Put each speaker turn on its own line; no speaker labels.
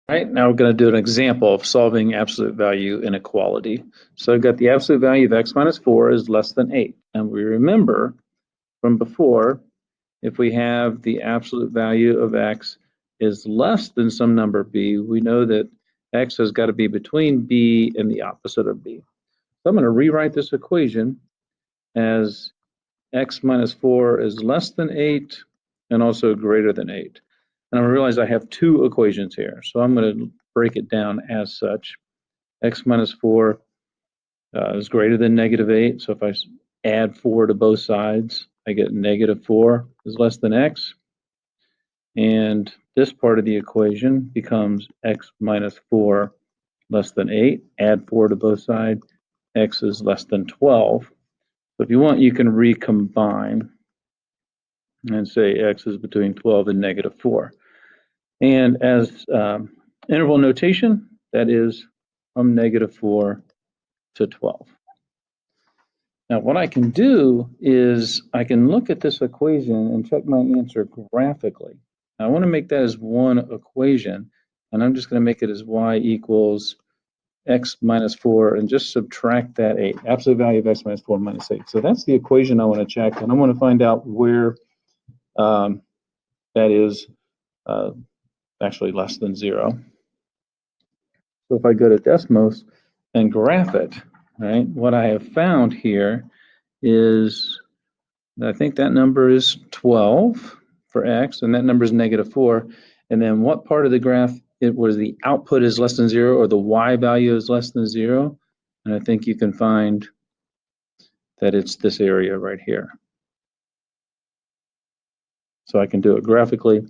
Right, now we're going to do an example of solving absolute value inequality. So I've got the absolute value of x minus 4 is less than 8. And we remember from before, if we have the absolute value of x is less than some number b, we know that x has got to be between b and the opposite of b. So I'm going to rewrite this equation as x minus 4 is less than 8 and also greater than 8. And I realize I have two equations here, so I'm going to break it down as such. X minus 4 is greater than negative 8, so if I add 4 to both sides, I get negative 4 is less than x. And this part of the equation becomes x minus 4 less than 8. Add 4 to both sides, x is less than 12. So if you want, you can recombine and say x is between 12 and negative 4. And as interval notation, that is from negative 4 to 12. Now, what I can do is I can look at this equation and check my answer graphically. Now, I want to make that as one equation, and I'm just going to make it as y equals x minus 4 and just subtract that 8, absolute value of x minus 4 minus 8. So that's the equation I want to check, and I want to find out where that is actually less than 0. So if I go to Desmos and graph it, right, what I have found here is, I think that number is 12 for x, and that number is negative 4. And then what part of the graph it was the output is less than 0 or the y value is less than 0? And I think you can find that it's this area right here. So I can do it graphically.